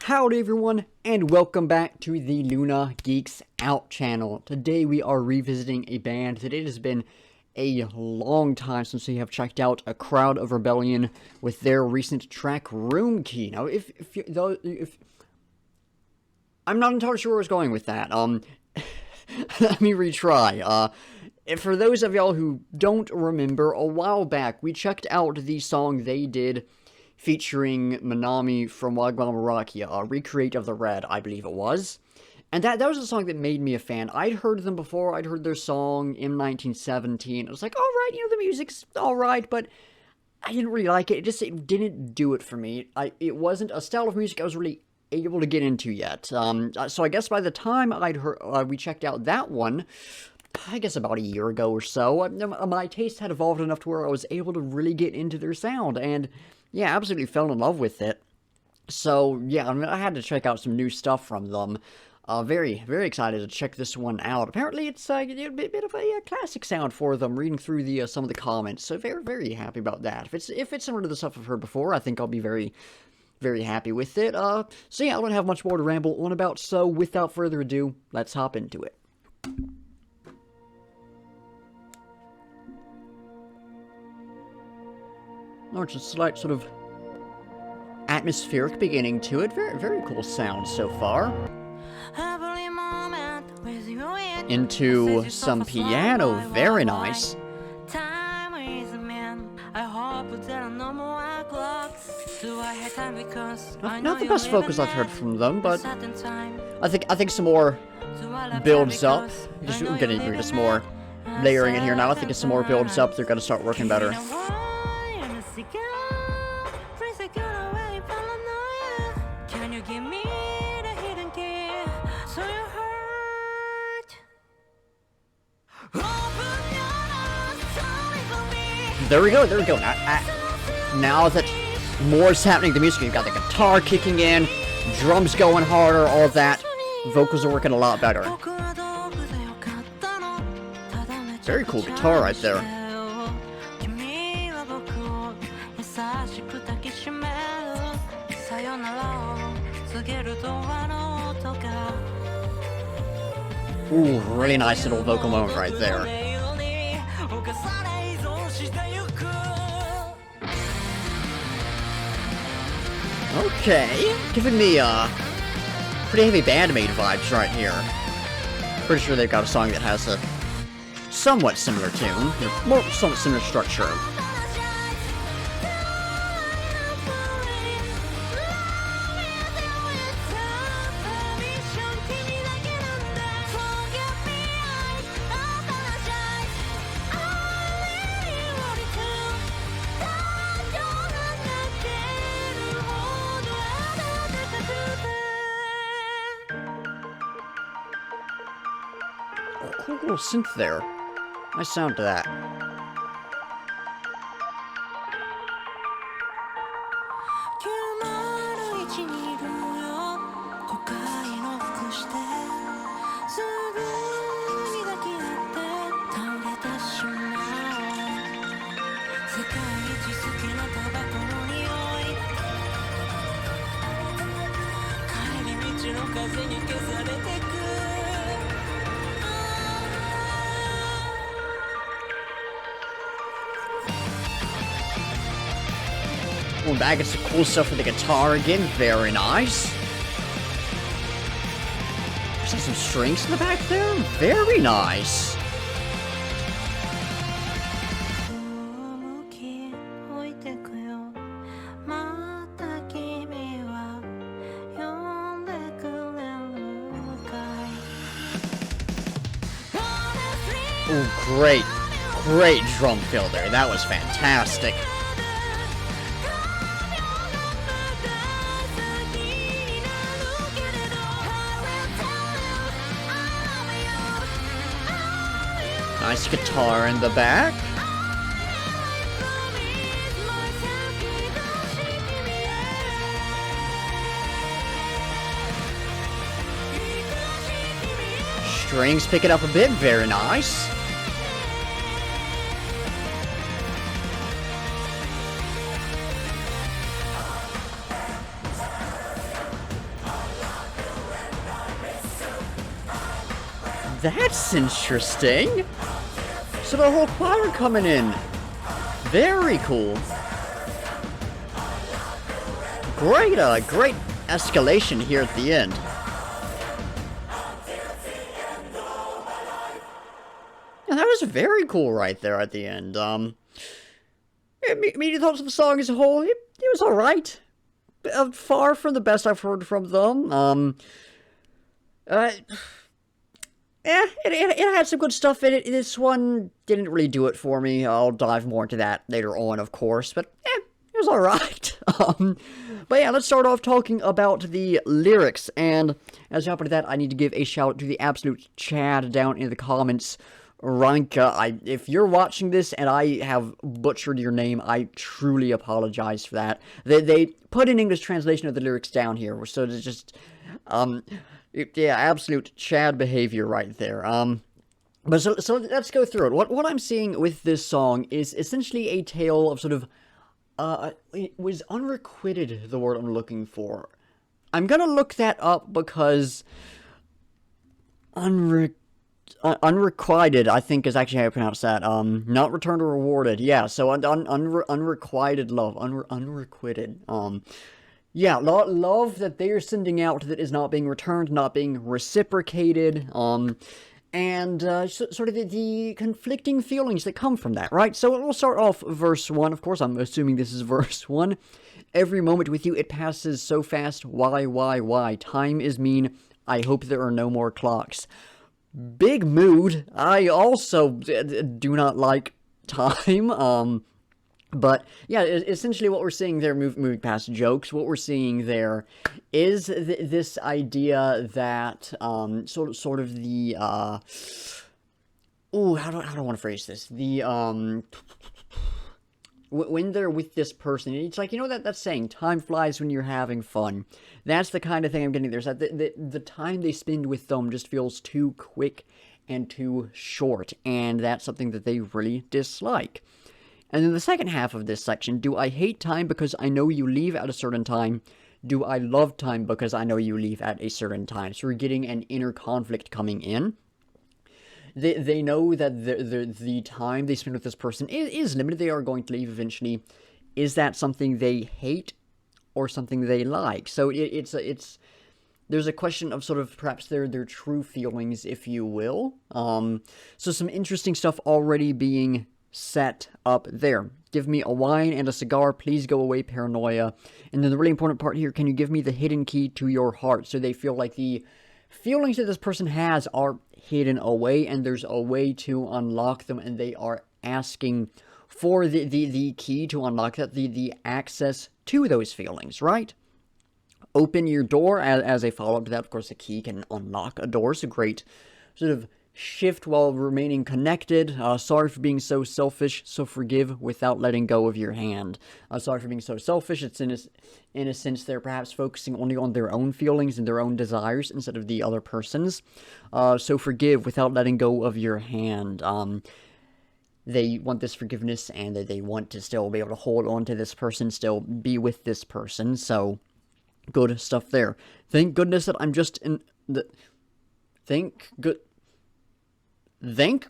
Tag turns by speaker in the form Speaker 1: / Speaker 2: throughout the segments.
Speaker 1: Howdy everyone, and welcome back to the Luna Geeks Out channel. Today we are revisiting a band that it has been a long time since we have checked out, A Crowd of Rebellion, with their recent track Room Key. Now, if I'm not entirely sure where I was going with that. Let me retry. For those of y'all who don't remember, a while back we checked out the song they did featuring Manami from Wagmama Rakia, Recreate of the Red, I believe it was. And that was a song that made me a fan. I'd heard them before, I'd heard their song in 1917. I was like, alright, the music's alright, but I didn't really like it. It didn't do it for me. It wasn't a style of music I was really able to get into yet. So I guess by the time we checked out that one, I guess about a year ago or so, my taste had evolved enough to where I was able to really get into their sound, and yeah, absolutely fell in love with it. So, yeah, I had to check out some new stuff from them. Very, very excited to check this one out. Apparently, it's a bit of a classic sound for them, reading through some of the comments. So, very, very happy about that. If it's similar to the stuff I've heard before, I think I'll be very, very happy with it. So, yeah, I don't have much more to ramble on about. So, without further ado, let's hop into it. Oh, just a slight sort of atmospheric beginning to it. Very, very cool sound so far. Into some piano. Very nice. Not the best vocals I've heard from them, but I think some more builds up. We're getting just more layering in here now. I think as some more builds up, they're gonna start working better. There we go. Now that more is happening to the music, you've got the guitar kicking in, drums going harder, all that. Vocals are working a lot better. Very cool guitar right there. Ooh, really nice little vocal moment right there. Okay, giving me pretty heavy Bandmate vibes right here. Pretty sure they've got a song that has a somewhat similar tune, more somewhat similar structure. Cool little synth there. Nice sound to that. Going back at some cool stuff with the guitar again. Very nice. There's some strings in the back there. Very nice. Oh, great drum fill there. That was fantastic. Nice guitar in the back. Strings pick it up a bit. Very nice. That's interesting. So the whole choir coming in. Very cool. Great escalation here at the end. Yeah, that was very cool right there at the end. Immediate thoughts of the song as a whole, it was alright. Far from the best I've heard from them. Yeah, it had some good stuff in it. This one didn't really do it for me. I'll dive more into that later on, of course, but it was alright. But yeah, let's start off talking about the lyrics, and as I hop into that, I need to give a shout out to the absolute Chad down in the comments. Ranka, if you're watching this and I have butchered your name, I truly apologize for that. They put an English translation of the lyrics down here, so it's just, yeah, absolute Chad behavior right there. But so let's go through it. What I'm seeing with this song is essentially a tale of sort of, it was unrequited, the word I'm looking for. I'm gonna look that up because unrequited, I think, is actually how you pronounce that. Not returned or rewarded. Yeah, so unrequited love. Unrequited. Yeah, love that they are sending out that is not being returned, not being reciprocated. And sort of the conflicting feelings that come from that, right? So we'll start off verse 1. Of course, I'm assuming this is verse 1. Every moment with you, it passes so fast. Why? Time is mean. I hope there are no more clocks. Big mood. I also do not like time. But yeah, essentially what we're seeing there, moving past jokes, what we're seeing there is this idea that sort of the how do I want to phrase this? The when they're with this person, it's like, you know, that saying, time flies when you're having fun. That's the kind of thing I'm getting there. So the time they spend with them just feels too quick and too short, and that's something that they really dislike. And then the second half of this section, do I hate time because I know you leave at a certain time? Do I love time because I know you leave at a certain time? So we're getting an inner conflict coming in. They know that the time they spend with this person is limited. They are going to leave eventually. Is that something they hate or something they like? So there's a question of sort of perhaps their true feelings, if you will. So some interesting stuff already being set up there. Give me a wine and a cigar, please go away, paranoia. And then the really important part here, can you give me the hidden key to your heart? So they feel like the feelings that this person has are hidden away, and there's a way to unlock them, and they are asking for the key to unlock that, the access to those feelings, right? Open your door, as a follow-up to that. Of course, the key can unlock a door, so great sort of shift while remaining connected. Sorry for being so selfish, so forgive without letting go of your hand. Sorry for being so selfish. It's in a sense they're perhaps focusing only on their own feelings and their own desires instead of the other person's. So forgive without letting go of your hand. They want this forgiveness, and they want to still be able to hold on to this person, still be with this person. So good stuff there. Thank goodness that I'm just in the... Thank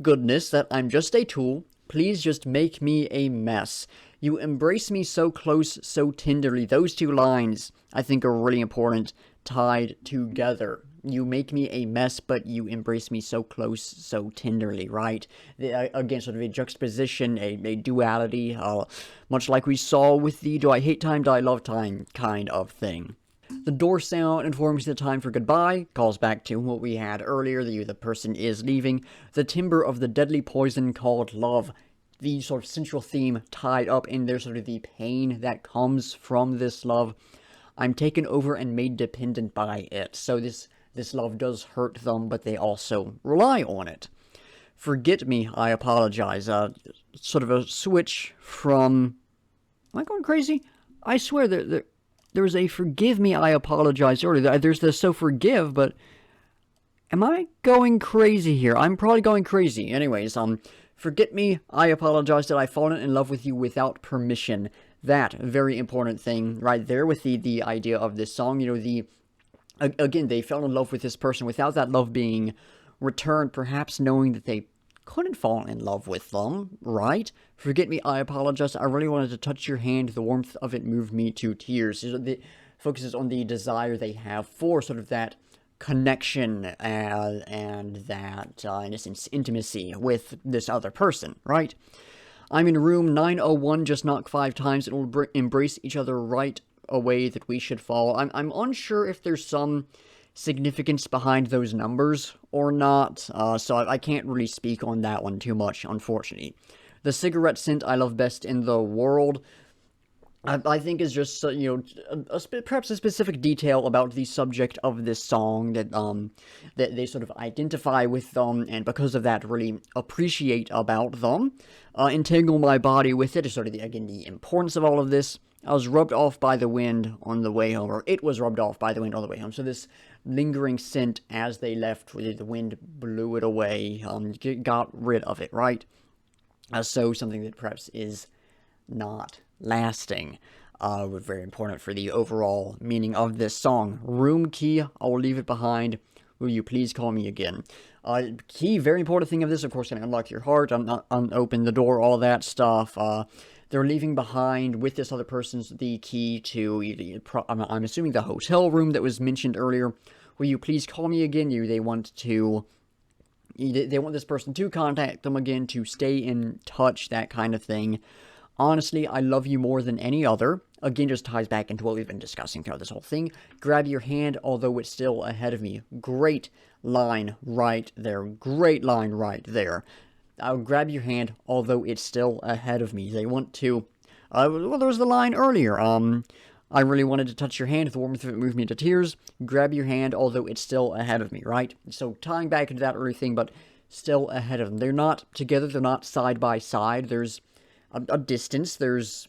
Speaker 1: goodness that I'm just a tool. Please just make me a mess. You embrace me so close, so tenderly. Those two lines, I think, are really important, tied together. You make me a mess, but you embrace me so close, so tenderly, right? Again, sort of a juxtaposition, a duality, much like we saw with the do I hate time, do I love time kind of thing. The door sound informs the time for goodbye, calls back to what we had earlier, the person is leaving. The timbre of the deadly poison called love, the sort of central theme tied up in there, sort of the pain that comes from this love. I'm taken over and made dependent by it. So this love does hurt them, but they also rely on it. Forget me, I apologize. Sort of a switch from... Am I going crazy? I swear there was a forgive me, I apologize earlier. There's the so forgive, but am I going crazy here? I'm probably going crazy. Anyways, forget me, I apologize that I've fallen in love with you without permission. That very important thing right there with the idea of this song. You know, again, they fell in love with this person without that love being returned, perhaps knowing that they couldn't fall in love with them, right? Forget me, I apologize. I really wanted to touch your hand. The warmth of it moved me to tears. It focuses on the desire they have for sort of that connection and that, in a sense, intimacy with this other person, right? I'm in room 901, just knock 5 times. It will embrace each other right away that we should fall. I'm unsure if there's some significance behind those numbers or not, so I can't really speak on that one too much, unfortunately. The cigarette scent I love best in the world, I think is just, perhaps a specific detail about the subject of this song that they sort of identify with them, and because of that, really appreciate about them. Entangle my body with it is sort of, again, the importance of all of this. I was rubbed off by the wind on the way home, or it was rubbed off by the wind on the way home. So this lingering scent as they left, the wind blew it away, got rid of it, right? So something that perhaps is not lasting. Very important for the overall meaning of this song. Room key, I will leave it behind. Will you please call me again? Key, very important thing of this, of course, going to unlock your heart, open the door, all that stuff. They're leaving behind with this other person's the key to, I'm assuming, the hotel room that was mentioned earlier. Will you please call me again? They want this person to contact them again, to stay in touch, that kind of thing. Honestly, I love you more than any other. Again, just ties back into what we've been discussing throughout this whole thing. Grab your hand, although it's still ahead of me. Great line right there. Great line right there. I'll grab your hand, although it's still ahead of me. They want to... well, there was the line earlier. I really wanted to touch your hand. The warmth of it moved me to tears. Grab your hand, although it's still ahead of me, right? So tying back into that earlier thing, but still ahead of them. They're not together. They're not side by side. There's a distance. There's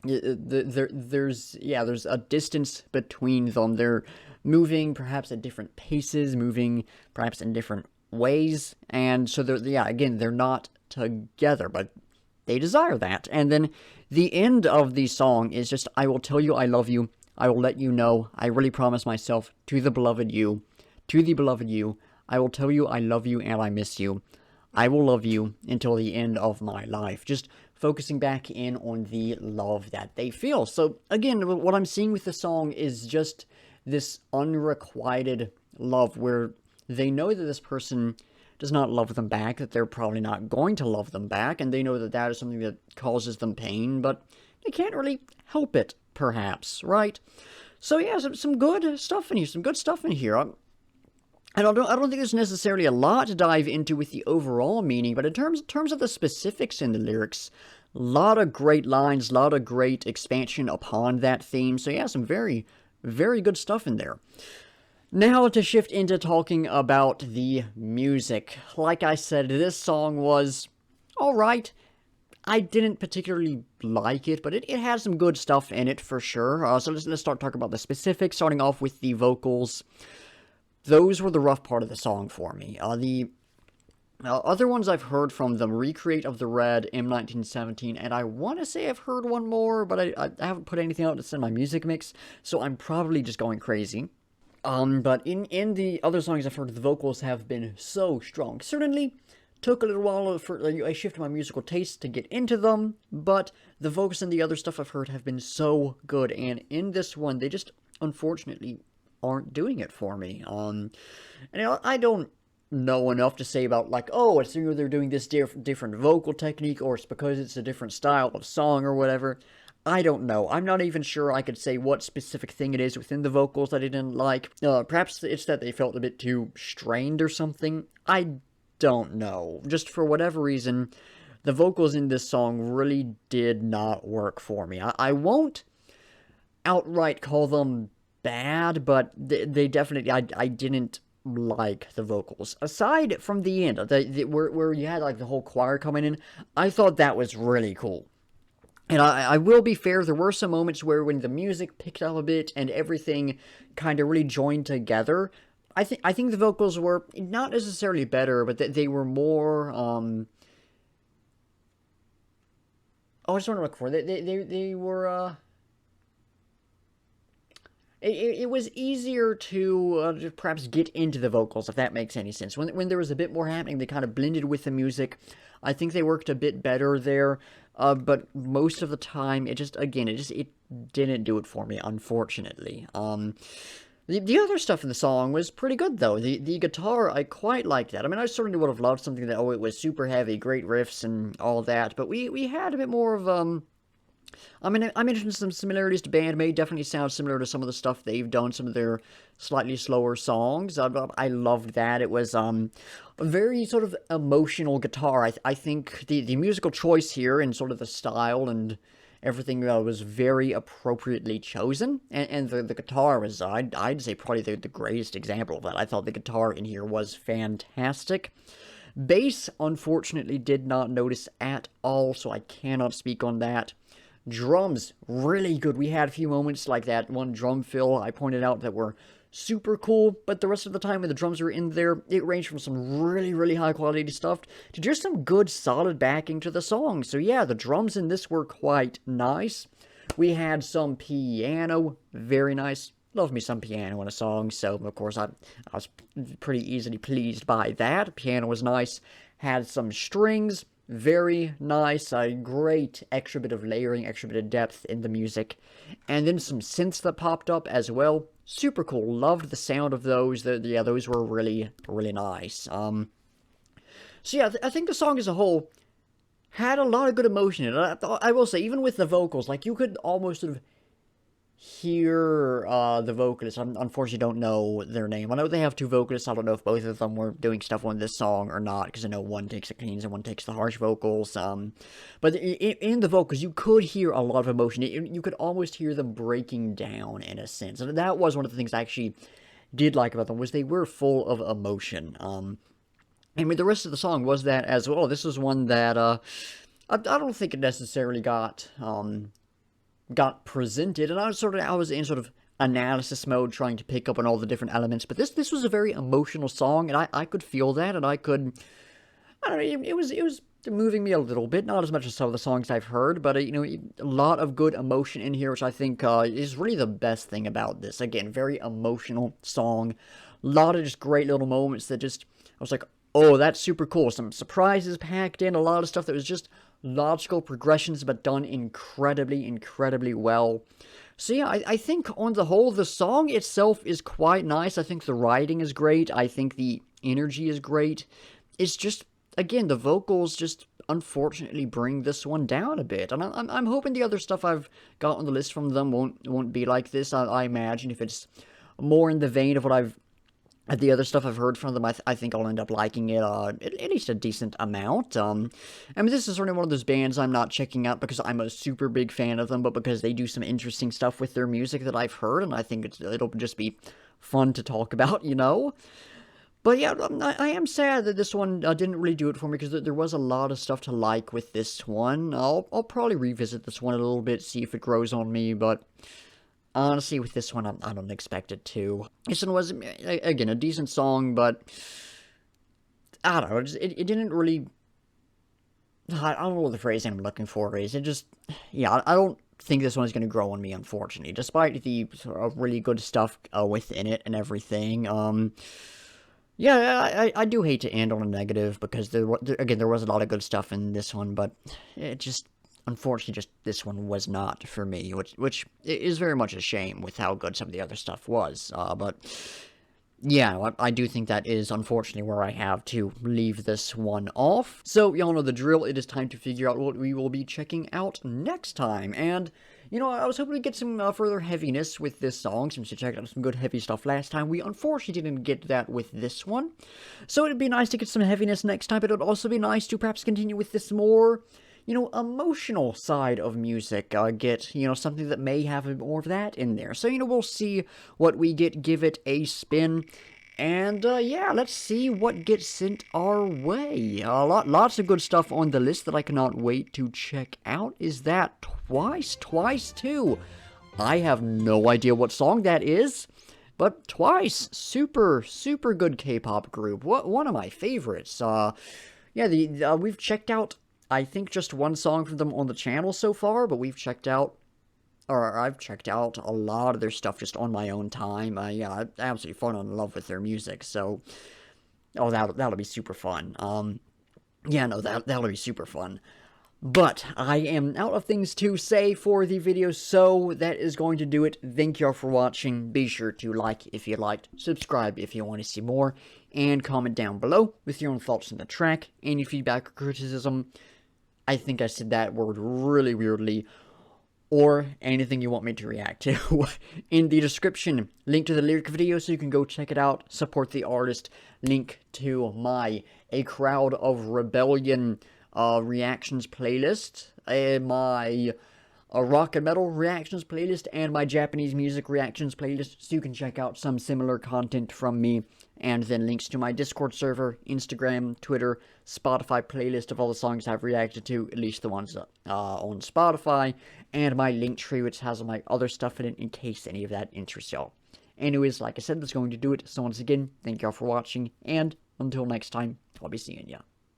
Speaker 1: a distance between them. They're moving perhaps at different paces, moving perhaps in different ways, and so they're not together, but they desire that. And then the end of the song is just, I will tell you I love you, I will let you know, I really promise myself, to the beloved you, I will tell you I love you and I miss you, I will love you until the end of my life. Just focusing back in on the love that they feel. So again, what I'm seeing with the song is just this unrequited love where they know that this person does not love them back, that they're probably not going to love them back, and they know that that is something that causes them pain, but they can't really help it, perhaps, right? So yeah, some good stuff in here, And I don't think there's necessarily a lot to dive into with the overall meaning, but in terms of the specifics in the lyrics, a lot of great lines, a lot of great expansion upon that theme, so yeah, some very, very good stuff in there. Now to shift into talking about the music. Like I said, this song was alright. I didn't particularly like it, but it had some good stuff in it for sure. So let's start talking about the specifics, starting off with the vocals. Those were the rough part of the song for me. The other ones I've heard from them, Recreate of the Red, M1917, and I want to say I've heard one more, but I haven't put anything out that's in my music mix, so I'm probably just going crazy. But in the other songs I've heard, the vocals have been so strong. Certainly took a little while for a shift in my musical taste to get into them, but the vocals in the other stuff I've heard have been so good, and in this one, they just, unfortunately, aren't doing it for me. And I don't know enough to say about, like, oh, it's either they're doing this different vocal technique, or it's because it's a different style of song or whatever. I don't know. I'm not even sure I could say what specific thing it is within the vocals that I didn't like. Perhaps it's that they felt a bit too strained or something. I don't know. Just for whatever reason, the vocals in this song really did not work for me. I won't outright call them bad, but they definitely, I didn't like the vocals. Aside from the end, where you had like the whole choir coming in, I thought that was really cool. And I will be fair, there were some moments where when the music picked up a bit and everything kind of really joined together, I think the vocals were not necessarily better, but they were more, I just want to look for it. They were, it was easier to perhaps get into the vocals, if that makes any sense. When there was a bit more happening, they kind of blended with the music. I think they worked a bit better there. But most of the time, it didn't do it for me, unfortunately. The other stuff in the song was pretty good, though. The guitar, I quite liked that. I mean, I certainly would have loved something that, oh, it was super heavy, great riffs and all that, but we had a bit more of, I mean, I mentioned some similarities to Bandmate, definitely sounds similar to some of the stuff they've done, some of their slightly slower songs. I loved that. It was, a very sort of emotional guitar. I think the musical choice here and sort of the style and everything was very appropriately chosen, and the guitar was, I'd say, probably the greatest example of that. I thought the guitar in here was fantastic. Bass, unfortunately, did not notice at all, so I cannot speak on that. Drums, really good. We had a few moments like that one drum fill I pointed out that were super cool, but the rest of the time when the drums were in there, it ranged from some really, really high quality stuff to just some good, solid backing to the song. So yeah, the drums in this were quite nice. We had some piano, very nice. Love me some piano in a song, so of course I was pretty easily pleased by that. Piano was nice. Had some strings, very nice, a great extra bit of layering, extra bit of depth in the music. And then some synths that popped up as well. Super cool. Loved the sound of those. Yeah, those were really, really nice. So yeah, I think the song as a whole had a lot of good emotion in it. I will say, even with the vocals, like, you could almost sort of hear the vocalists. I unfortunately don't know their name. I know they have two vocalists. I don't know if both of them were doing stuff on this song or not, because I know one takes the cleans and one takes the harsh vocals. But in the vocals, you could hear a lot of emotion. You could almost hear them breaking down in a sense. And that was one of the things I actually did like about them, was they were full of emotion. And with the rest of the song was that as well. This was one that I don't think it necessarily got presented, and I was in sort of analysis mode, trying to pick up on all the different elements. But this was a very emotional song, and I could feel that, and I don't know, it was moving me a little bit, not as much as some of the songs I've heard, but a lot of good emotion in here, which I think is really the best thing about this. Again, very emotional song, a lot of just great little moments that just, I was like, oh, that's super cool. Some surprises packed in, a lot of stuff that was just logical progressions, but done incredibly, incredibly well. So yeah, I think on the whole, the song itself is quite nice. I think the writing is great. I think the energy is great. It's just, again, the vocals just unfortunately bring this one down a bit. And I'm hoping the other stuff I've got on the list from them won't be like this. I imagine if it's more in the vein of what the other stuff I've heard from them, I think I'll end up liking it at least a decent amount. I mean, this is sort of one of those bands I'm not checking out because I'm a super big fan of them, but because they do some interesting stuff with their music that I've heard, and I think it'll just be fun to talk about, But yeah, I am sad that this one didn't really do it for me, because there was a lot of stuff to like with this one. I'll probably revisit this one a little bit, see if it grows on me, but honestly, with this one, I don't expect it to. This one was, again, a decent song, but I don't know, it didn't really, I don't know what the phrasing I'm looking for is. It just, yeah, I don't think this one is going to grow on me, unfortunately, despite the sort of really good stuff within it and everything. Yeah, I do hate to end on a negative, because there was a lot of good stuff in this one, but it just, unfortunately, just this one was not for me, which is very much a shame with how good some of the other stuff was. But yeah, I do think that is unfortunately where I have to leave this one off. So y'all know the drill. It is time to figure out what we will be checking out next time. And I was hoping to get some further heaviness with this song, since we checked out some good heavy stuff last time. We unfortunately didn't get that with this one. So it'd be nice to get some heaviness next time, but it would also be nice to perhaps continue with this more emotional side of music, get, something that may have more of that in there. So, we'll see what we get, give it a spin, and, yeah, let's see what gets sent our way. Lots of good stuff on the list that I cannot wait to check out. Is that Twice, too? I have no idea what song that is, but Twice, super, super good K-pop group. One of my favorites. Yeah, we've checked out, I think, just one song from them on the channel so far, but we've checked out or I've checked out a lot of their stuff just on my own time. Yeah, I absolutely fallen in love with their music. So, oh, that'll be super fun. Yeah, no, that'll be super fun. But I am out of things to say for the video, so that is going to do it. Thank y'all for watching. Be sure to like if you liked, subscribe if you want to see more, and comment down below with your own thoughts on the track, any feedback or criticism. I think I said that word really weirdly, or anything you want me to react to. In the description, link to the Lyrical video so you can go check it out, support the artist, link to my A Crowd of Rebellion reactions playlist, my rock and metal reactions playlist, and my Japanese music reactions playlist, so you can check out some similar content from me, and then links to my Discord server, Instagram, Twitter, Spotify playlist of all the songs I've reacted to, at least the ones on Spotify, and my Linktree, which has all my other stuff in it, in case any of that interests y'all. Anyways, like I said, that's going to do it. So once again, thank y'all for watching, and until next time, I'll be seeing ya.